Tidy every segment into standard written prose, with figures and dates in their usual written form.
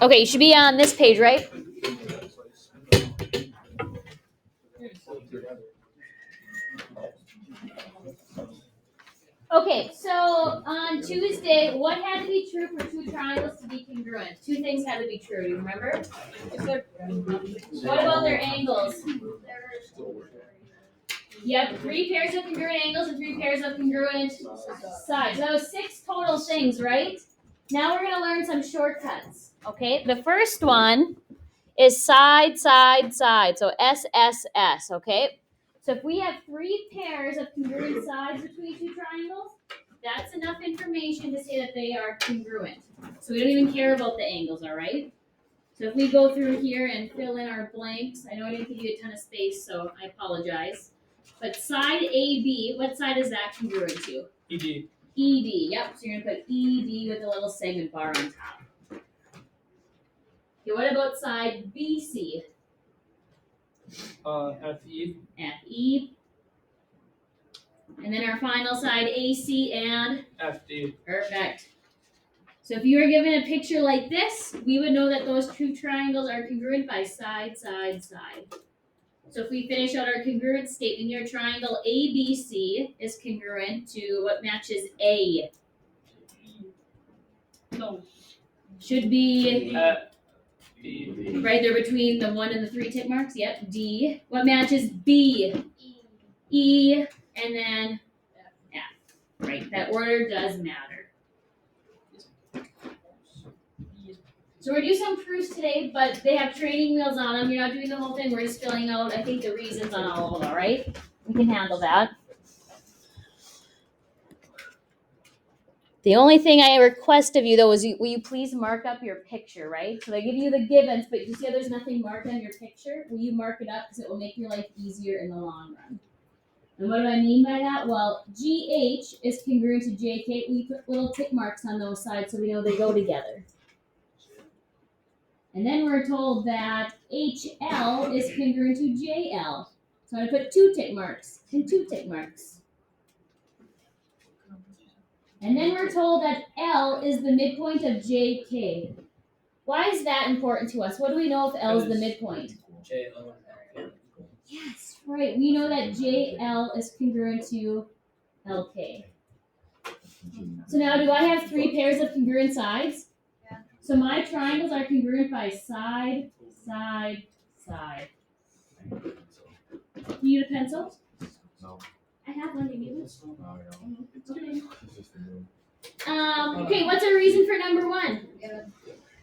Okay, you should be on this page, right? Okay, so on Tuesday, what had to be true for two triangles to be congruent? Two things had to be true, you remember? What about their angles? Yep, 3 pairs of congruent angles and 3 pairs of congruent sides. That was 6 total things, right? Now we're going to learn some shortcuts, okay? The first one is side, side, side, so SSS, okay? So if we have 3 pairs of congruent sides between two triangles, that's enough information to say that they are congruent. So we don't even care about the angles, all right? So if we go through here and fill in our blanks, I know I didn't give you a ton of space, so I apologize. But side AB, what side is that congruent to? ED. ED, yep. So you're going to put ED with a little segment bar on top. Okay, what about side BC? FE. FE. And then our final side AC and FD. perfect. So if you were given a picture like this, we would know that those two triangles are congruent by side, side, side. So if we finish out our congruent statement, your triangle ABC is congruent to what matches A. No. Should be D. right there between the 1 and the 3 tick marks. Yep, D. What matches B? E, and then F. Right, that order does matter. So we're doing some proofs today, but they have training wheels on them. You're not doing the whole thing. We're just filling out, I think, the reasons on all of them, all right? We can handle that. The only thing I request of you, though, is will you please mark up your picture, right? So they give you the givens, but you see how there's nothing marked on your picture? Will you mark it up because it will make your life easier in the long run? And what do I mean by that? Well, GH is congruent to JK. We put little tick marks on those sides so we know they go together. And then we're told that HL is congruent to JL. So I put 2 tick marks and 2 tick marks. And then we're told that L is the midpoint of JK. Why is that important to us? What do we know if L is the midpoint? Yes, right. We know that JL is congruent to LK. So now, do I have 3 pairs of congruent sides? Yeah. So my triangles are congruent by side, side, side. Do you need a pencil? No. I have one. Do you need one? No, Okay. Okay, what's our reason for number 1?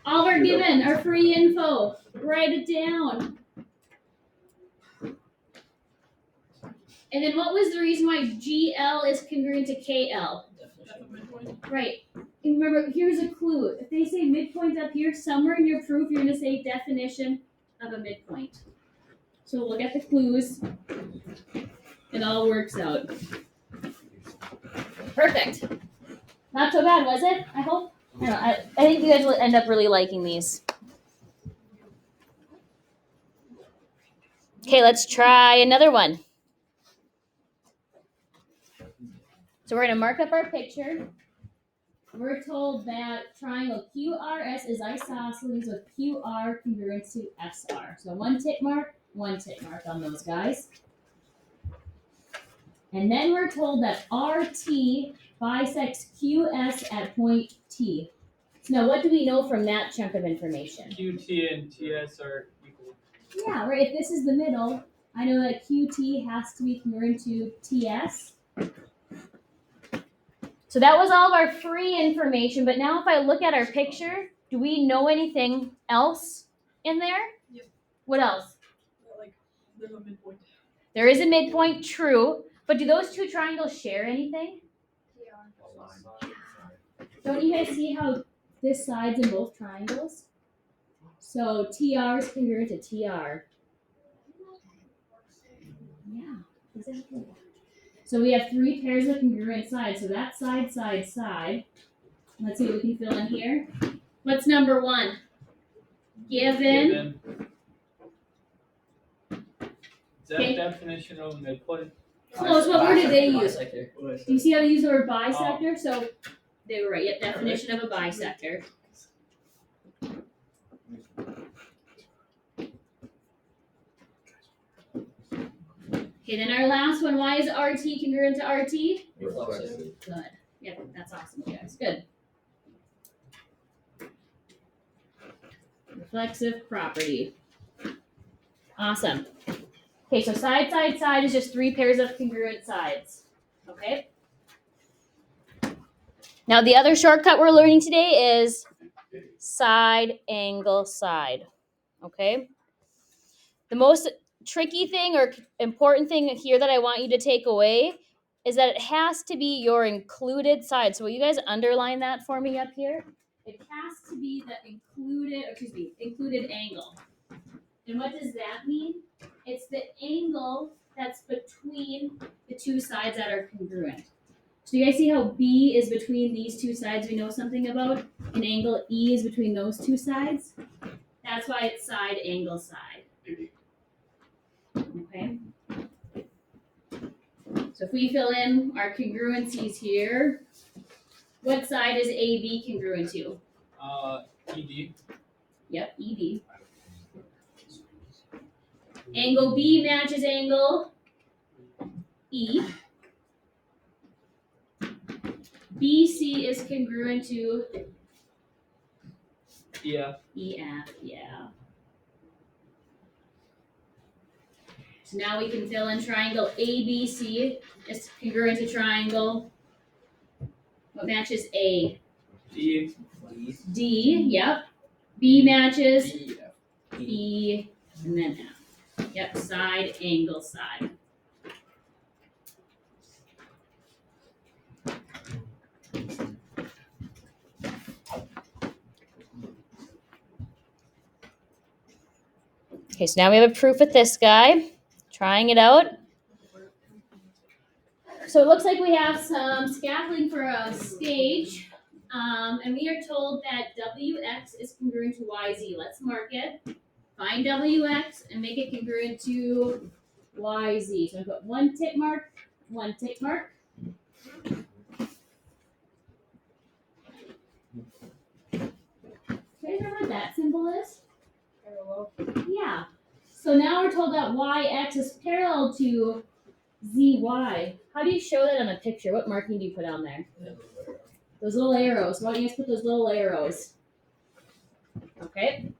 All we're given are free info. Write it down. And then what was the reason why GL is congruent to KL? Right. And remember, here's a clue. If they say midpoint up here, somewhere in your proof, you're going to say definition of a midpoint. So look at the clues. It all works out. Perfect. Not so bad, was it? I hope. I think you guys will end up really liking these. Okay, let's try another one. So we're going to mark up our picture. We're told that triangle QRS is isosceles with QR congruent to SR. So 1 tick mark on those guys. And then we're told that RT bisects QS at point T. So now what do we know from that chunk of information? QT and TS are equal. Yeah, right. If this is the middle, I know that QT has to be congruent to TS. So that was all of our free information, but now if I look at our picture, do we know anything else in there? Yep. What else? Like, there's a midpoint. There is a midpoint, true, but do those two triangles share anything? Don't you guys see how this side's in both triangles? So TR is congruent to TR. Yeah, exactly. So we have 3 pairs of congruent sides. So that's side, side, side. Let's see what we can fill in here. What's number 1? Given. Is that Okay. definition of midpoint? Close. What word did they use? Bisector. Do you see how they use the word bisector? So they were right. Yep, definition of a bisector. Okay, then our last one, why is RT congruent to RT? Reflexive. Good. Yep, that's awesome, guys. Good. Reflexive property. Awesome. Okay, so side, side, side is just 3 pairs of congruent sides. Okay? Now the other shortcut we're learning today is side, angle, side. Okay? The most tricky thing or important thing here that I want you to take away is that it has to be your included side. So will you guys underline that for me up here? It has to be the included angle. And what does that mean? It's the angle that's between the two sides that are congruent. So you guys see how B is between these two sides we know something about? And angle E is between those two sides? That's why it's side, angle, side. Okay? So if we fill in our congruencies here, what side is AB congruent to? ED. Yep, ED. Angle B matches angle E. BC is congruent to EF. EF, yeah. So now we can fill in triangle ABC is congruent to triangle. What matches A? E. D, yep. B matches E, and then F. Yep, side, angle, side. Okay, so now we have a proof with this guy. Trying it out. So it looks like we have some scaffolding for a stage. And we are told that WX is congruent to YZ. Let's mark it. Find WX and make it congruent to YZ. So I put one tick mark, one tick mark. You guys know what that symbol is? Parallel. Yeah. So now we're told that YX is parallel to ZY. How do you show that on a picture? What marking do you put on there? Those little arrows. Why don't you guys put those little arrows? Okay.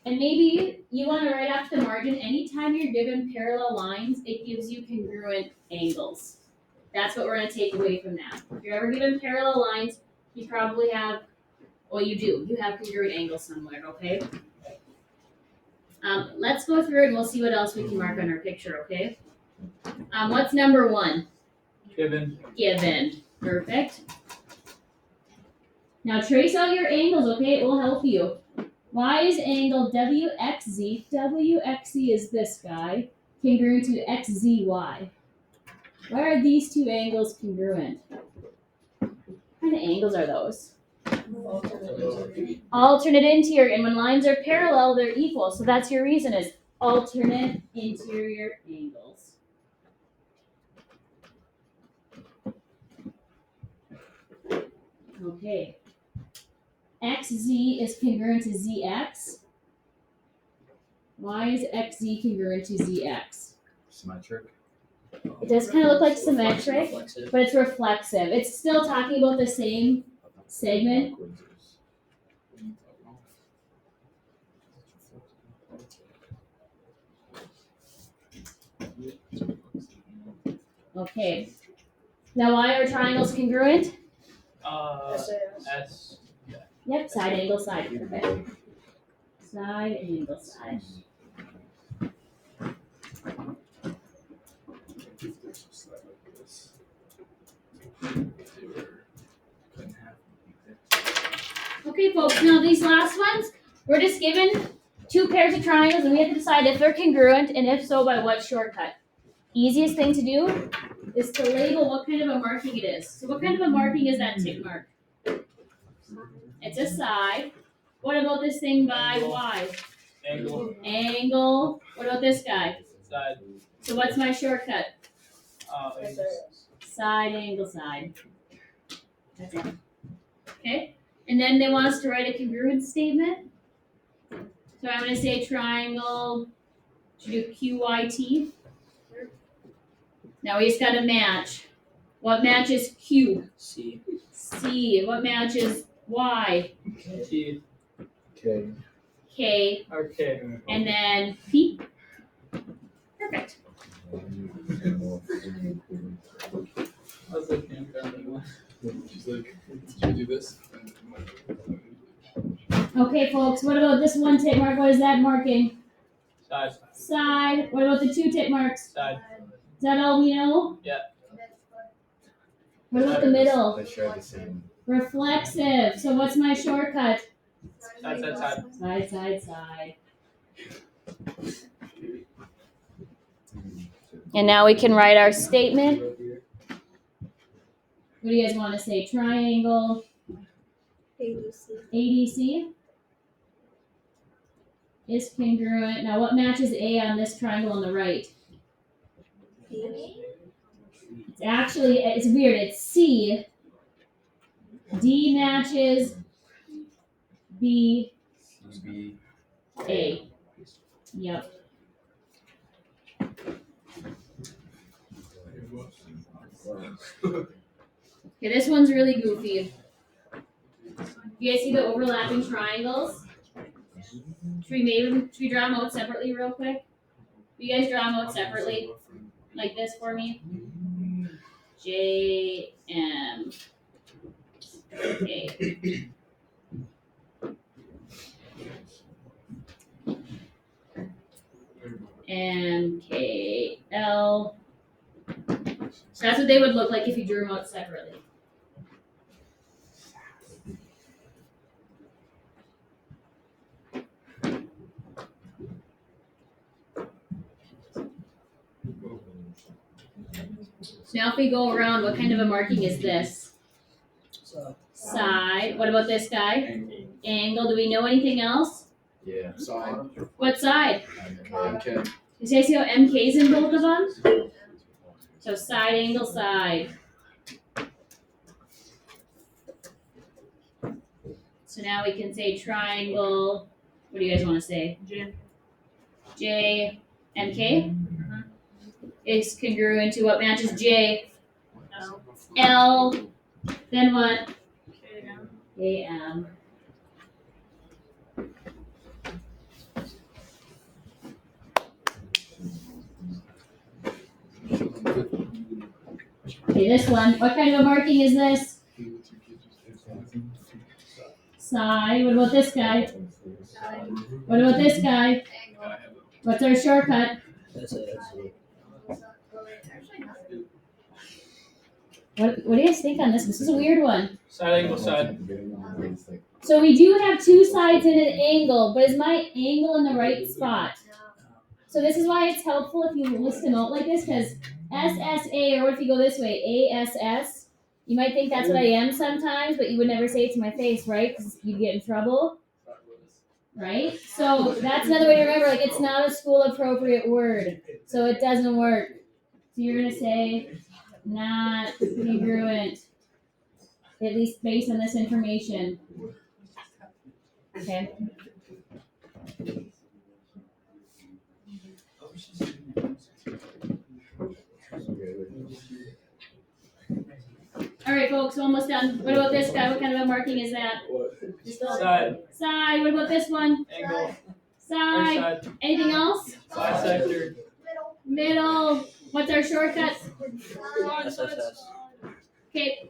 And maybe you want to write off the margin. Anytime you're given parallel lines, it gives you congruent angles. That's what we're going to take away from that. If you're ever given parallel lines, you probably have, well, you do. You have congruent angles somewhere, okay? Let's go through it and we'll see what else we can mark on our picture, okay? What's number 1? Given. Given. Perfect. Now trace out your angles, okay? It will help you. Y is angle WXZ. WXZ is this guy, congruent to XZY. Why are these two angles congruent? What kind of angles are those? Alternate interior. And when lines are parallel, they're equal. So that's your reason is alternate interior angles. Okay. XZ is congruent to ZX. Why is XZ congruent to ZX? Symmetric. It does kind of look like symmetric, but it's reflexive. It's still talking about the same segment. Okay. Now why are triangles congruent? SAS. S. Yep, side angle side. Perfect. Side angle side. Okay, folks, now these last ones, we're just given 2 pairs of triangles and we have to decide if they're congruent and if so, by what shortcut. Easiest thing to do is to label what kind of a marking it is. So what kind of a marking is that tick mark? It's a side. What about this thing by Y? Angle. Angle. What about this guy? Side. So what's my shortcut? SAS. Side, angle, side. That's it. Okay? And then they want us to write a congruence statement. So I'm gonna say triangle. Should we do QYT? Now we just gotta match. What matches Q? C. C. What matches Y? T. K. K. Or K. And then P. Perfect. I was looking at that one. She's like, did you do this? Okay, folks, what about this one tick mark? What is that marking? Side. Side. What about the two tick marks? Side. Is that all we know? Yeah. What about the middle? They share the same. Reflexive. So what's my shortcut? Side, side, side. Side, side, side. And now we can write our statement. What do you guys want to say? Triangle. ADC is congruent. Now what matches A on this triangle on the right? It's actually, it's weird. It's C. D matches B, B. A. Yep. Okay, this one's really goofy. You guys see the overlapping triangles? Should we draw them out separately real quick? You guys draw them out separately, like this for me. J, M, K. M, K, L. So that's what they would look like if you drew them out separately. So now if we go around, what kind of a marking is this? Side. What about this guy? Angle. Do we know anything else? Yeah. Side. What side? MK. You guys see how MK's in both of them? So side, angle, side. So now we can say triangle. What do you guys want to say? J, MK is congruent to what matches J? L. Then what? AM. Okay, this one. What kind of a marking is this? Side. What about this guy? What about this guy? What's our shortcut? What do you guys think on this? This is a weird one. Side, angle, side. So we do have two sides and an angle, but is my angle in the right spot? So this is why it's helpful if you list them out like this, because SSA, or what if you go this way, ASS, you might think that's what I am sometimes, but you would never say it to my face, right? Because you'd get in trouble, right? So that's another way to remember, like, it's not a school appropriate word, so it doesn't work. So you're going to say, not congruent, at least based on this information. Okay. All right, folks, almost done. What about this guy? What kind of a marking is that? Side. Side. What about this one? Angle. Or Side. side. Anything else? Side sector. Middle. What's our shortcut? SSS. Okay.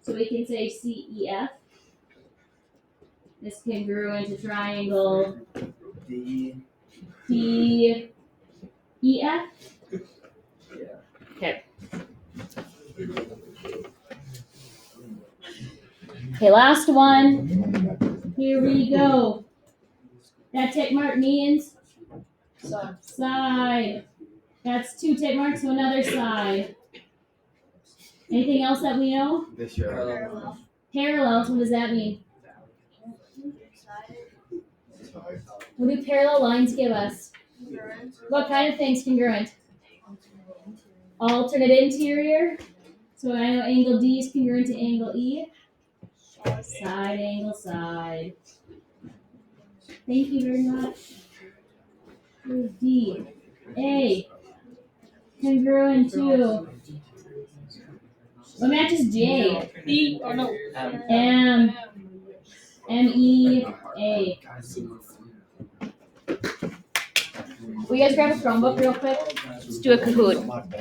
So we can say CEF. This congruent to triangle DEF. Okay. Okay, last one. Here we go. That tick mark means side. That's two tick marks, so another side. Anything else that we know? This year. Parallels, what does that mean? What do parallel lines give us? What kind of things congruent? Alternate interior. So I know angle D is congruent to angle E. Side angle side. Thank you very much. Here's D. A. Congruent to. What matches J? E or no? M. MEA. Will you guys grab a Chromebook real quick? Let's do a Kahoot.